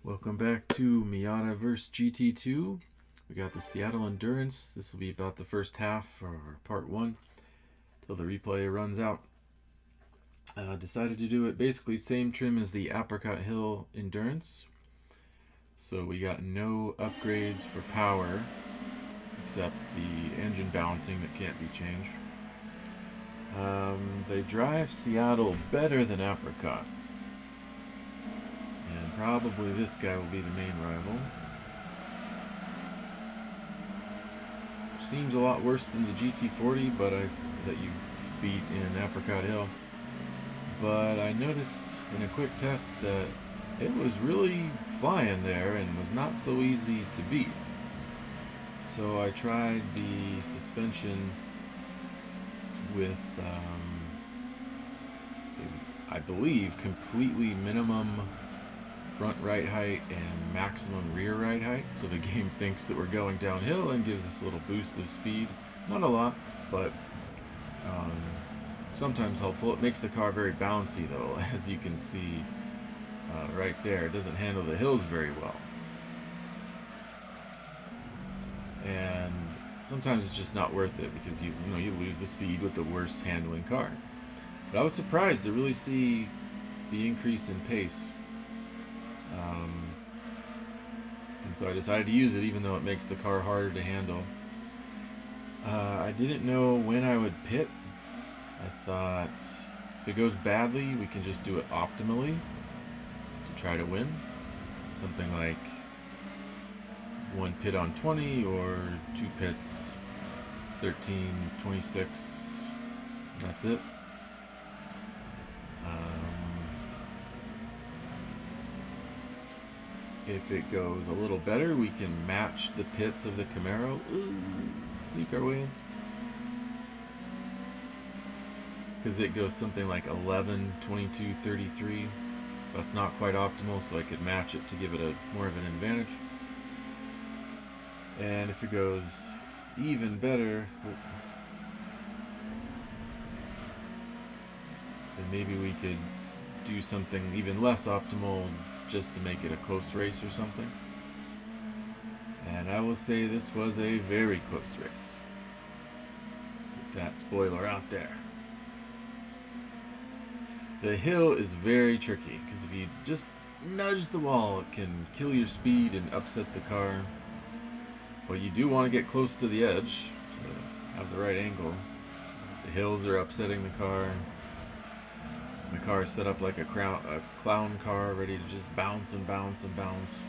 Welcome back to Miata vs GT2. We got the Seattle Endurance. This will be about the first half, or part one, till the replay runs out. Decided to do it basically same trim as the Apricot Hill Endurance. So we got no upgrades for power, except the engine balancing that can't be changed. They drive Seattle better than Apricot. And probably this guy will be the main rival. Seems a lot worse than the GT40, but that you beat in Apricot Hill. But I noticed in a quick test that it was really flying there and was not so easy to beat. So I tried the suspension with, I believe, completely minimum front right height and maximum rear right height. So the game thinks that we're going downhill and gives us a little boost of speed. Not a lot, but sometimes helpful. It makes the car very bouncy though, as you can see right there. It doesn't handle the hills very well. And sometimes it's just not worth it because you lose the speed with the worst handling car. But I was surprised to really see the increase in pace. And so I decided to use it even though it makes the car harder to handle. I didn't know when I would pit. I thought if it goes badly, we can just do it optimally to try to win. Something like one pit on 20 or two pits 13, 26. That's it. If it goes a little better, we can match the pits of the Camaro. Ooh, sneak our way in. Because it goes something like 11, 22, 33. So that's not quite optimal, so I could match it to give it more of an advantage. And if it goes even better, then maybe we could do something even less optimal just to make it a close race or something. And I will say this was a very close race. Put that spoiler out there. The hill is very tricky because if you just nudge the wall, it can kill your speed and upset the car. But you do want to get close to the edge to have the right angle. The hills are upsetting the car. My car is set up like a clown car, ready to just bounce and bounce and bounce.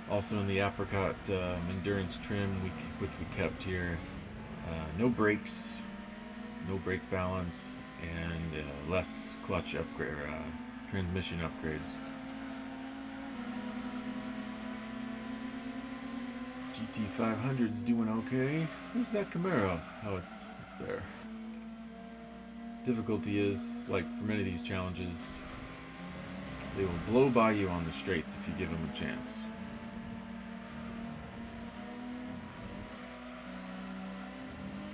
Also in the Apricot Endurance trim, which we kept here, no brakes, no brake balance, and less clutch upgrade, transmission upgrades. GT500's doing okay. Where's that Camaro? Oh, it's there. Difficulty is, like for many of these challenges, they will blow by you on the straights if you give them a chance.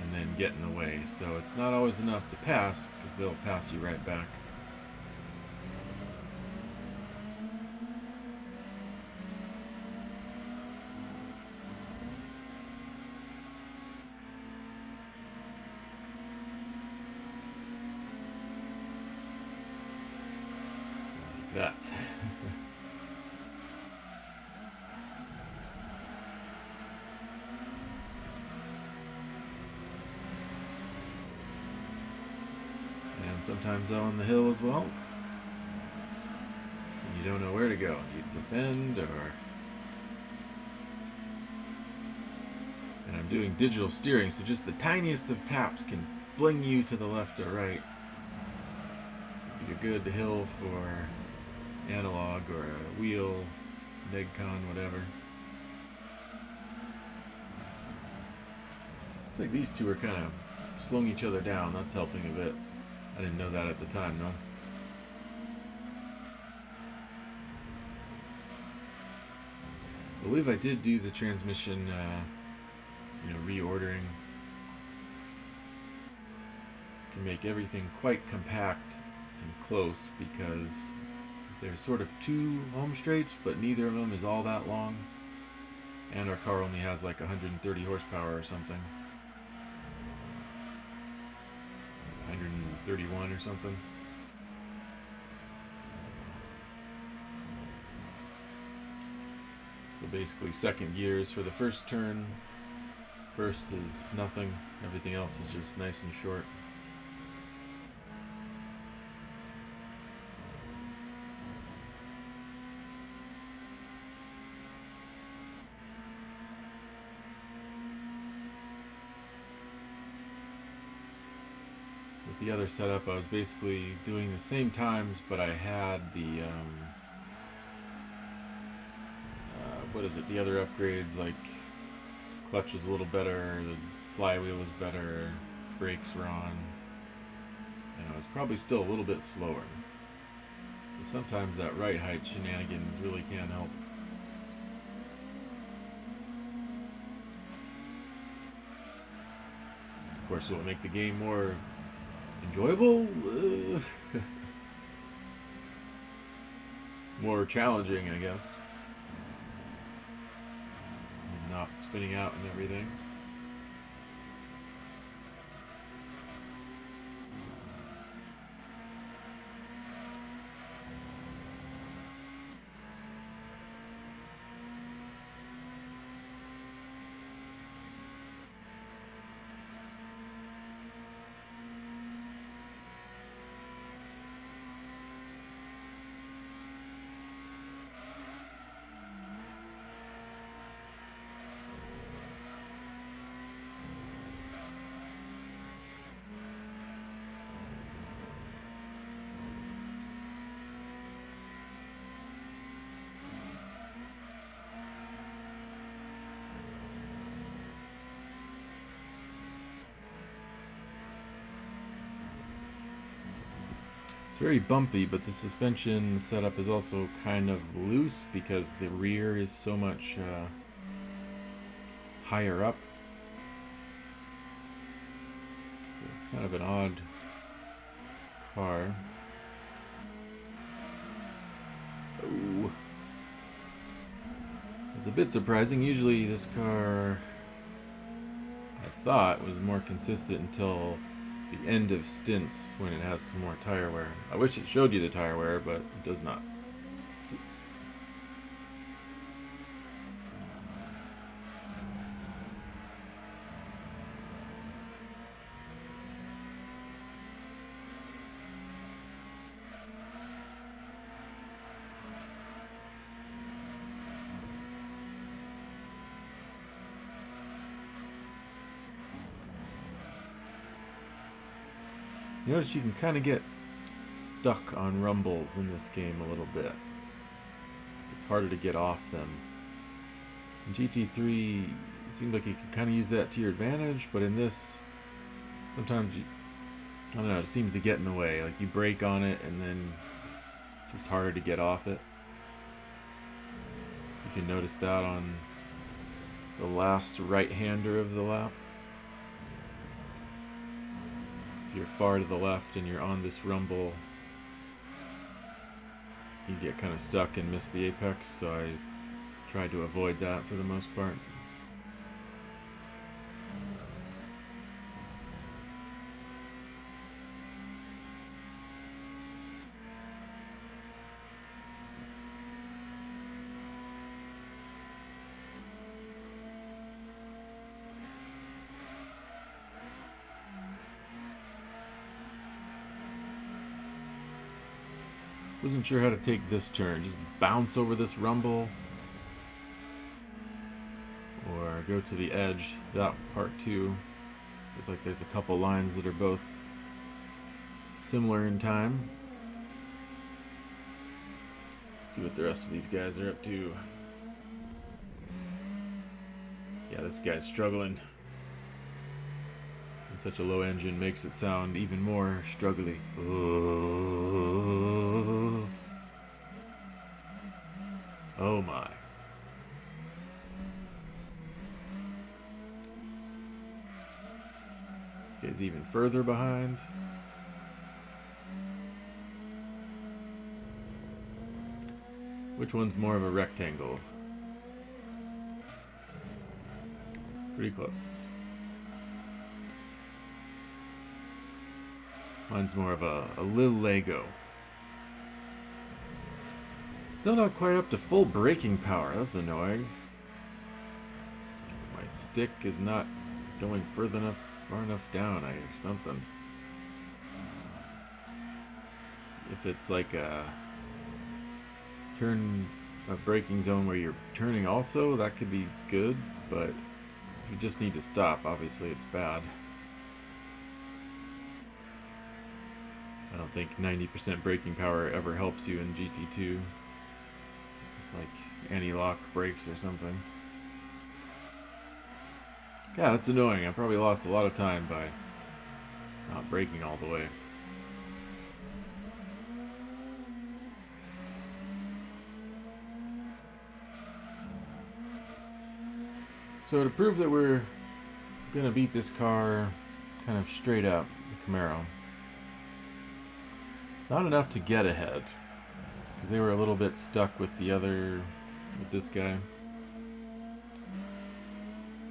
And then get in the way. So it's not always enough to pass, because they'll pass you right back. That. And sometimes on the hill as well. You don't know where to go. You defend or... And I'm doing digital steering, so just the tiniest of taps can fling you to the left or right. Be a good hill for analog or a wheel, negcon, whatever. It's like these two are kind of slowing each other down. That's helping a bit. I didn't know that at the time, no. I believe I did do the transmission, reordering. Can make everything quite compact and close because there's sort of two home straights, but neither of them is all that long. And our car only has like 130 horsepower or something. 131 or something. So basically second gear is for the first turn. First is nothing. Everything else is just nice and short. With the other setup, I was basically doing the same times, but I had the the other upgrades, like clutch was a little better, the flywheel was better, brakes were on, and I was probably still a little bit slower. So sometimes that right height shenanigans really can't help. Of course, will it make the game more enjoyable? More challenging, I guess. And not spinning out and everything. It's very bumpy, but the suspension setup is also kind of loose because the rear is so much higher up. So it's kind of an odd car. Oh. It's a bit surprising. Usually this car, I thought, was more consistent until the end of stints when it has some more tire wear. I wish it showed you the tire wear, but it does not. You notice you can kind of get stuck on rumbles in this game a little bit. It's harder to get off them. In GT3, it seemed like you could kind of use that to your advantage, but in this, sometimes I don't know, it seems to get in the way. Like you brake on it and then it's just harder to get off it. You can notice that on the last right-hander of the lap. You're far to the left and you're on this rumble, you get kind of stuck and miss the apex, so I tried to avoid that for the most part. Wasn't sure how to take this turn. Just bounce over this rumble or go to the edge. That part too. It's like there's a couple lines that are both similar in time. See what the rest of these guys are up to. Yeah, this guy's struggling. And such a low engine makes it sound even more struggly. Oh my. This guy's even further behind. Which one's more of a rectangle? Pretty close. Mine's more of a little Lego. Still not quite up to full braking power. That's annoying. My stick is not going far enough down or something. If it's like a braking zone where you're turning also, that could be good, but if you just need to stop, obviously it's bad. I don't think 90% braking power ever helps you in GT2. It's like anti-lock brakes or something. Yeah, that's annoying. I probably lost a lot of time by not braking all the way. So to prove that we're gonna beat this car kind of straight up, the Camaro, it's not enough to get ahead, because they were a little bit stuck with this guy.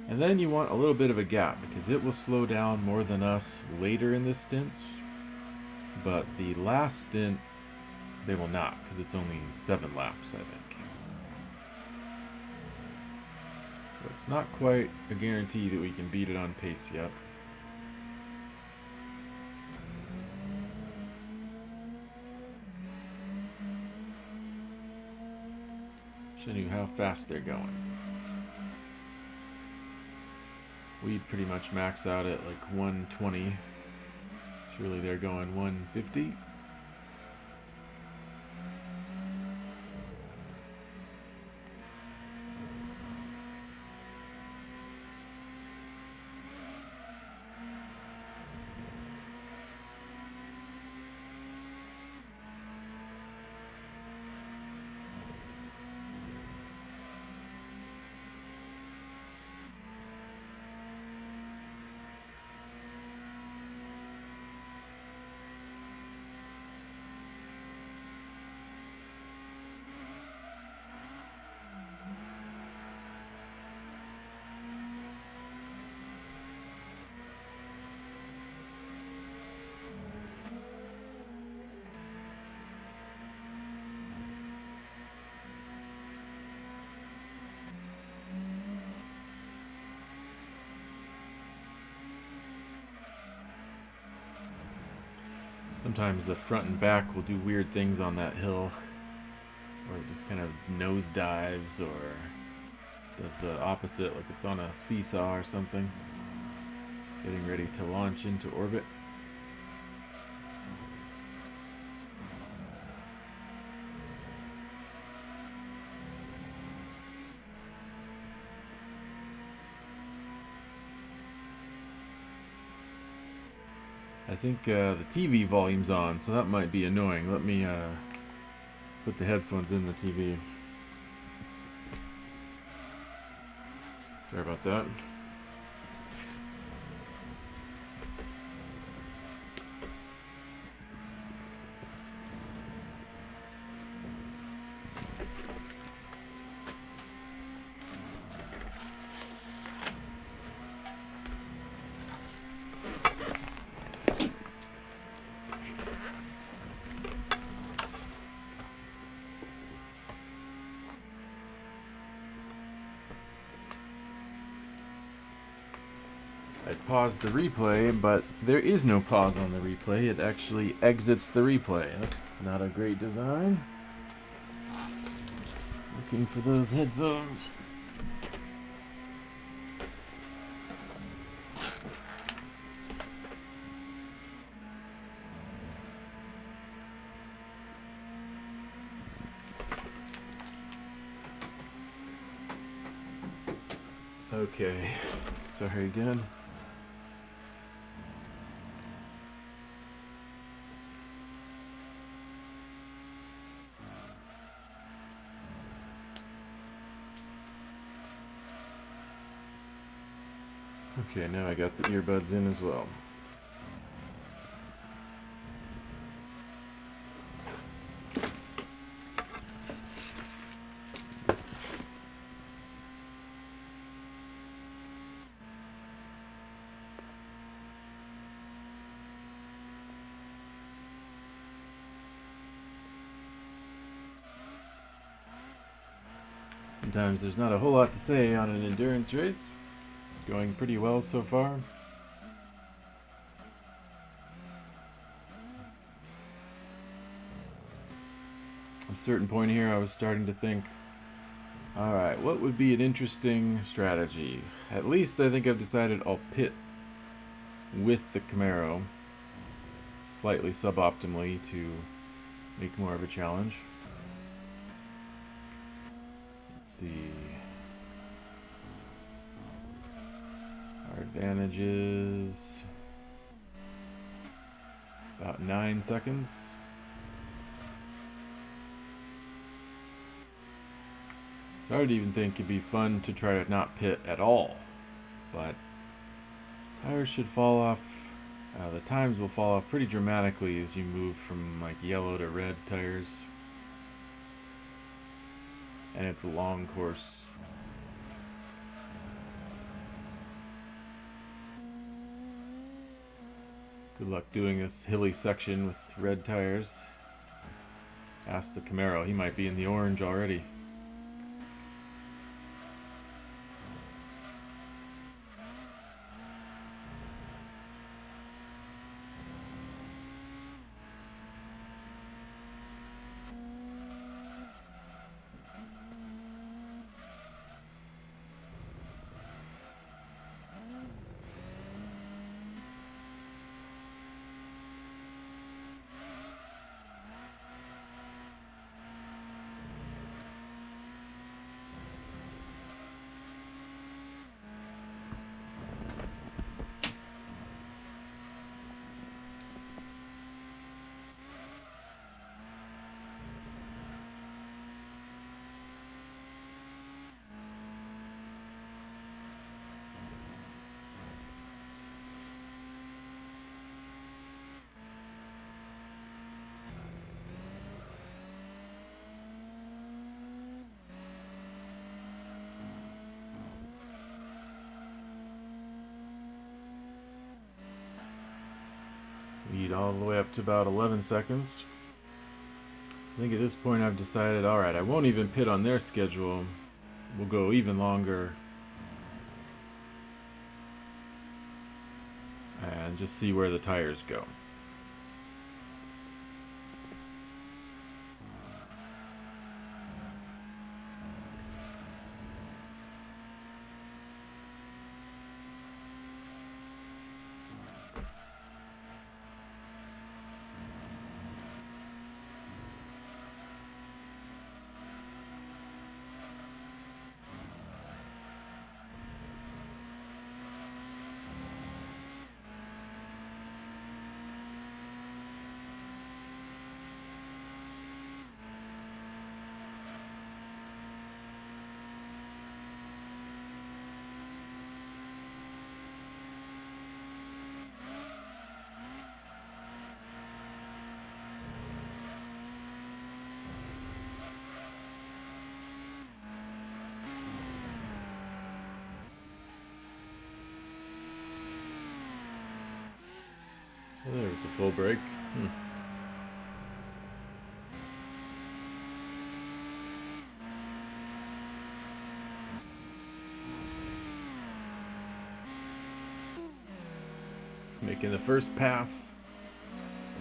And then you want a little bit of a gap, because it will slow down more than us later in this stint, but the last stint they will not, because it's only 7 laps, I think. So it's not quite a guarantee that we can beat it on pace yet. Show you how fast they're going. We'd pretty much max out at like 120. Surely they're going 150. Sometimes the front and back will do weird things on that hill, or it just kind of nose dives, or does the opposite, like it's on a seesaw or something, getting ready to launch into orbit. I think the TV volume's on, so that might be annoying. Let me put the headphones in the TV. Sorry about that. I paused the replay, but there is no pause on the replay. It actually exits the replay. That's not a great design. Looking for those headphones. Okay, sorry again. Okay, now I got the earbuds in as well. Sometimes there's not a whole lot to say on an endurance race. Going pretty well so far. At a certain point here, I was starting to think, alright, what would be an interesting strategy? At least I think I've decided I'll pit with the Camaro, slightly suboptimally to make more of a challenge. Let's see. Our advantages, about 9 seconds. So I would even think it'd be fun to try to not pit at all, but tires should fall off. The times will fall off pretty dramatically as you move from like yellow to red tires, and it's a long course. Good luck doing this hilly section with red tires. Ask the Camaro, he might be in the orange already. Lead all the way up to about 11 seconds. I think at this point I've decided, alright, I won't even pit on their schedule. We'll go even longer. And just see where the tires go. Well, there's a full break. Making the first pass,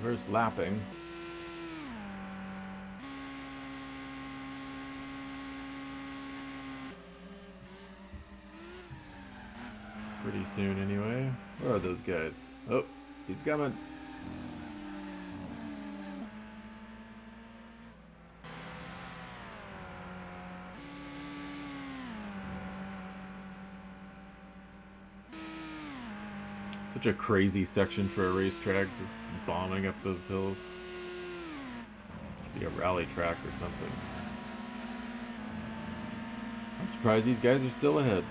first lapping. Pretty soon anyway. Where are those guys? Oh, he's coming. Such a crazy section for a racetrack, just bombing up those hills. Should be a rally track or something. I'm surprised these guys are still ahead.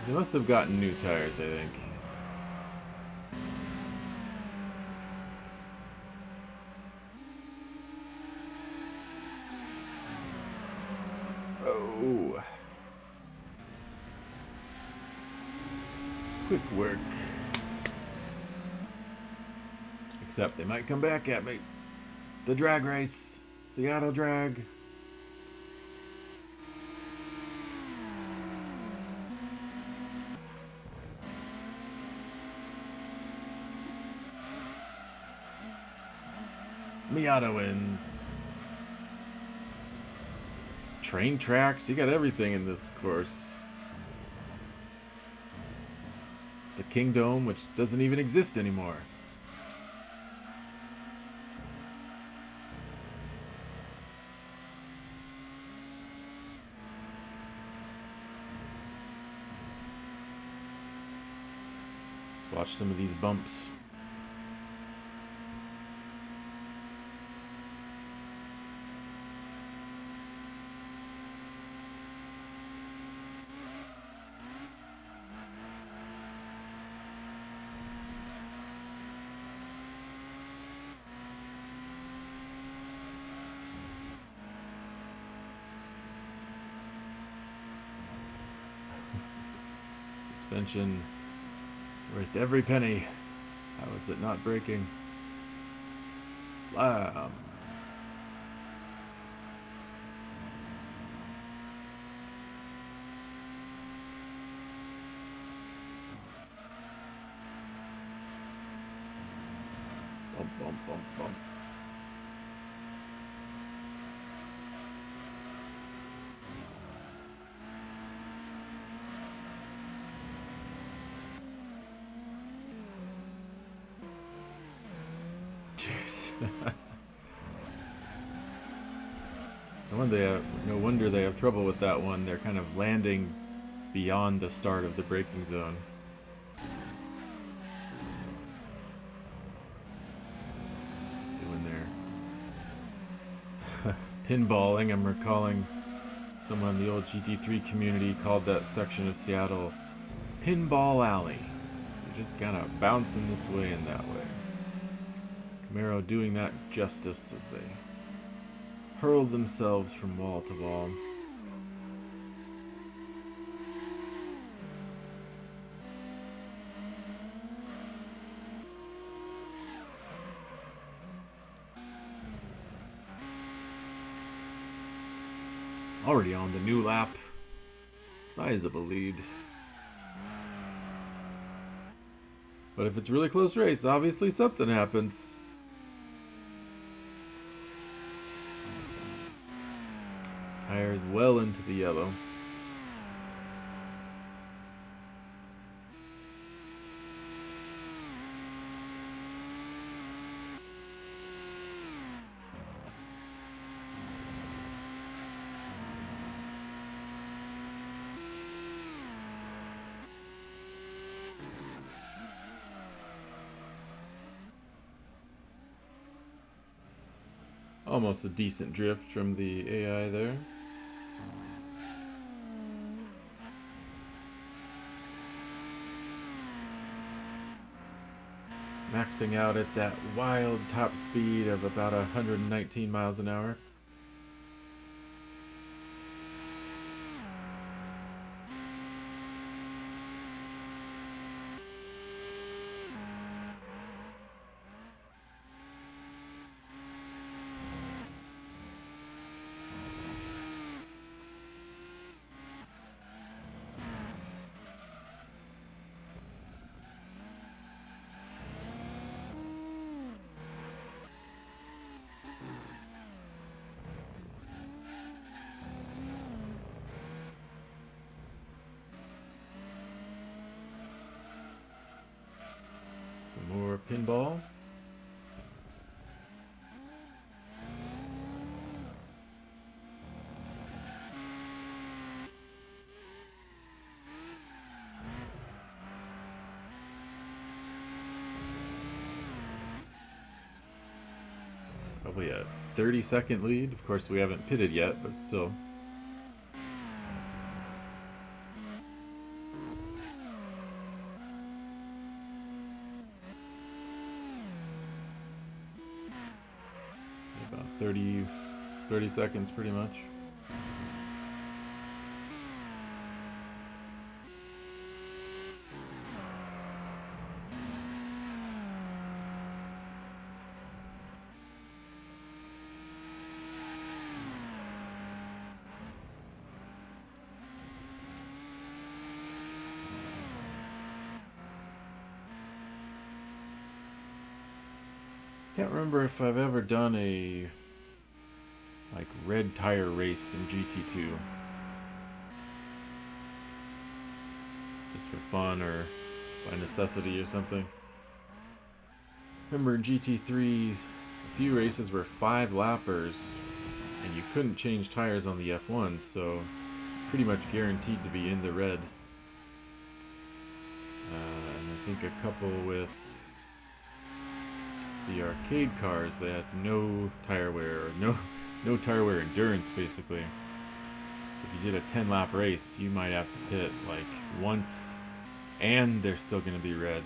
They must have gotten new tires, I think. Oh. Quick work. Except they might come back at me. The drag race. Seattle drag. Miata wins. Train tracks, you got everything in this course. The Kingdom, which doesn't even exist anymore. Let's watch some of these bumps. Suspension worth every penny. How is it not breaking? Slam. Bump, bump, bump, bump. No wonder they have trouble with that one. They're kind of landing beyond the start of the braking zone. Doing their pinballing. I'm recalling someone in the old GT3 community called that section of Seattle Pinball Alley. They're just kind of bouncing this way and that way. Camaro doing that justice as they hurl themselves from wall to wall. Already on the new lap. Sizable lead. But if it's a really close race, obviously something happens. Tires well into the yellow. Almost a decent drift from the AI there. Maxing out at that wild top speed of about 119 miles an hour. More pinball. Probably a 30-second lead. Of course, we haven't pitted yet, but still. About 30 seconds pretty much. Can't remember if I've ever done a like red tire race in GT2, just for fun or by necessity or something. Remember in GT3, a few races were 5 lappers, and you couldn't change tires on the F1, so pretty much guaranteed to be in the red. And I think a couple with the arcade cars, they had no tire wear, or no tire wear endurance basically. So if you did a 10-lap race, you might have to pit like once, and they're still going to be red.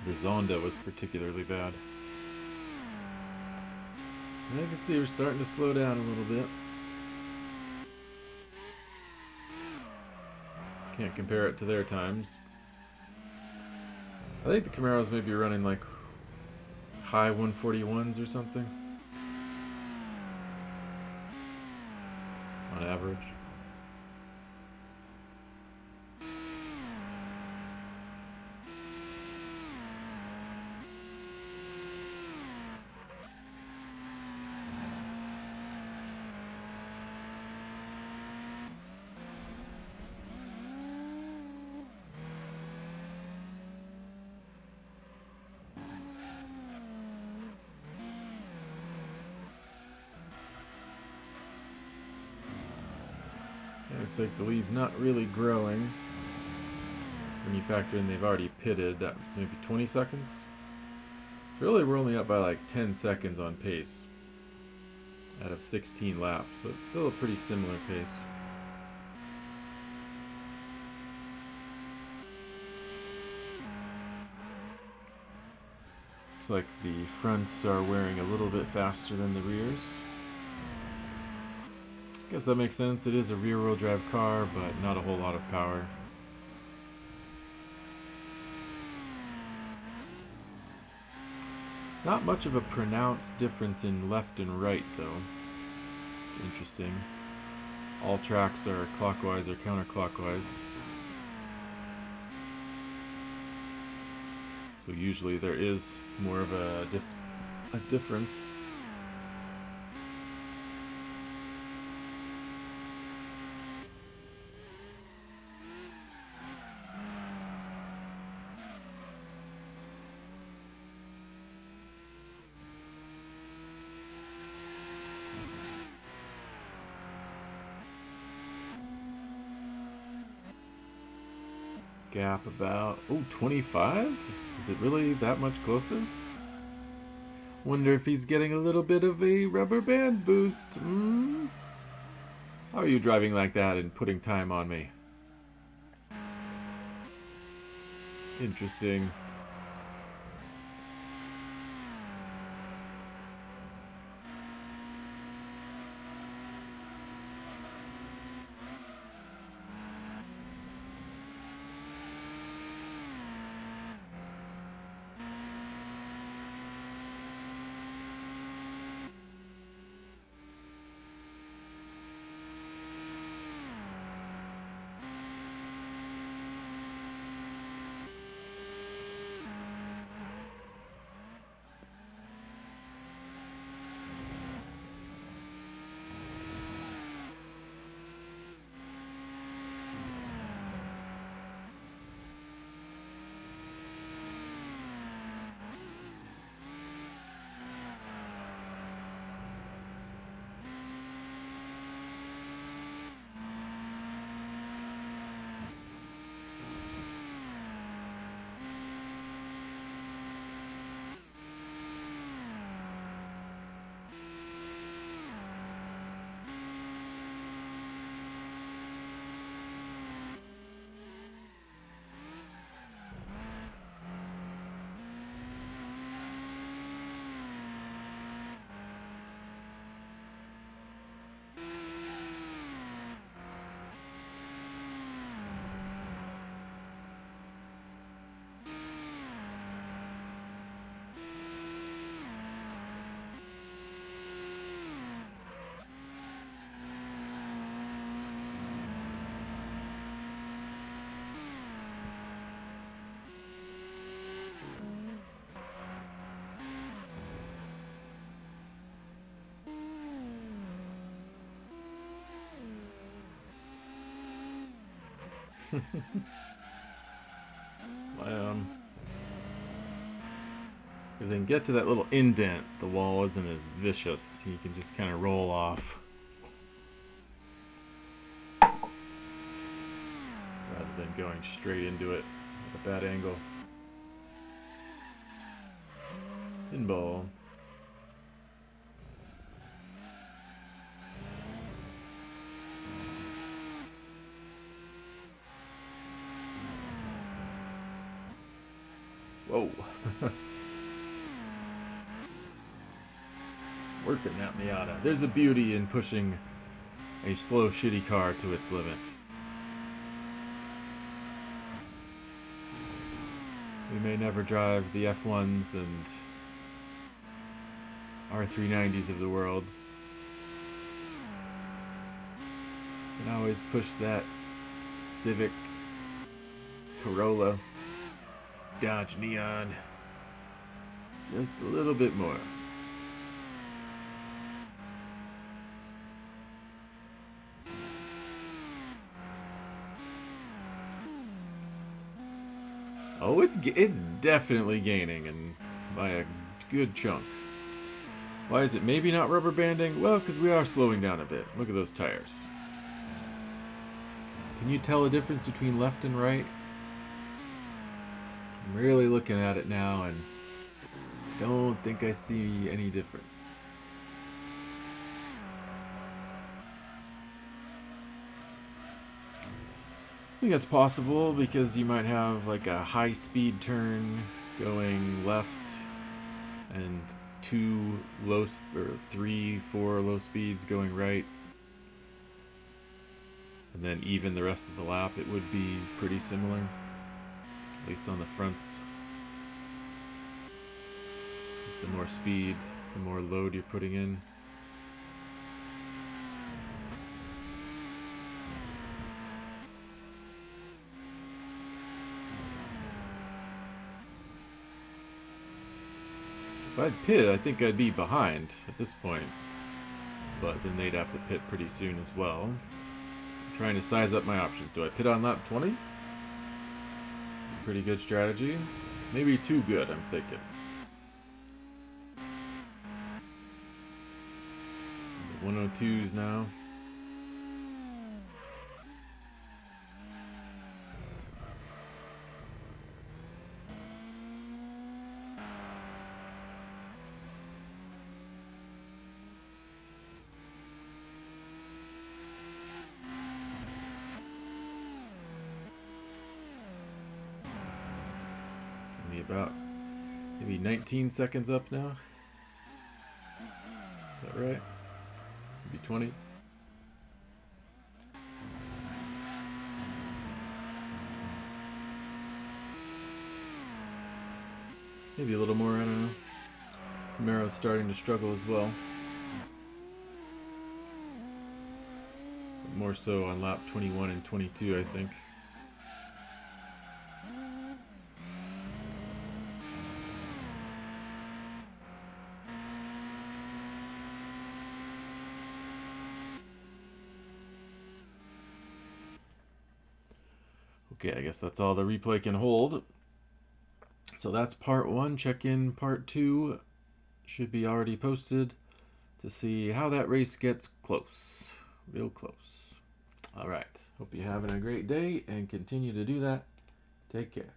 The Zonda was particularly bad. And I can see we're starting to slow down a little bit. Can't compare it to their times. I think the Camaros may be running like high 141s or something on average. Looks like the lead's not really growing. When you factor in they've already pitted, that's maybe 20 seconds. Really, we're only up by like 10 seconds on pace out of 16 laps, so it's still a pretty similar pace. Looks like the fronts are wearing a little bit faster than the rears. Guess that makes sense. It is a rear-wheel drive car, but not a whole lot of power. Not much of a pronounced difference in left and right, though. It's interesting. All tracks are clockwise or counterclockwise. So usually there is more of a difference. Gap about 25? Is it really that much closer? Wonder if he's getting a little bit of a rubber band boost. How are you driving like that and putting time on me? Interesting. Slam. And then get to that little indent. The wall isn't as vicious. You can just kind of roll off. Rather than going straight into it at a bad angle. Pinball. Whoa. Working that Miata. There's a beauty in pushing a slow, shitty car to its limit. We may never drive the F1s and R390s of the world. Can always push that Civic, Corolla, Dodge Neon just a little bit more. Oh, it's definitely gaining, and by a good chunk. Why is it maybe not rubber banding? Well, because we are slowing down a bit. Look at those tires. Can you tell a difference between left and right? I'm really looking at it now and don't think I see any difference. I think that's possible because you might have like a high speed turn going left and 3, 4 low speeds going right, and then even the rest of the lap. It would be pretty similar, at least on the fronts. Just the more speed, the more load you're putting in. If I'd pit, I think I'd be behind at this point. But then they'd have to pit pretty soon as well. I'm trying to size up my options. Do I pit on lap 20? Pretty good strategy. Maybe too good, I'm thinking. The 102s now. About maybe 19 seconds up now. Is that right? Maybe 20. Maybe a little more, I don't know. Camaro's starting to struggle as well. But more so on lap 21 and 22, I think. Okay, I guess that's all the replay can hold. So that's part 1. Check in part 2. Should be already posted to see how that race gets close. Real close. All right. Hope you're having a great day and continue to do that. Take care.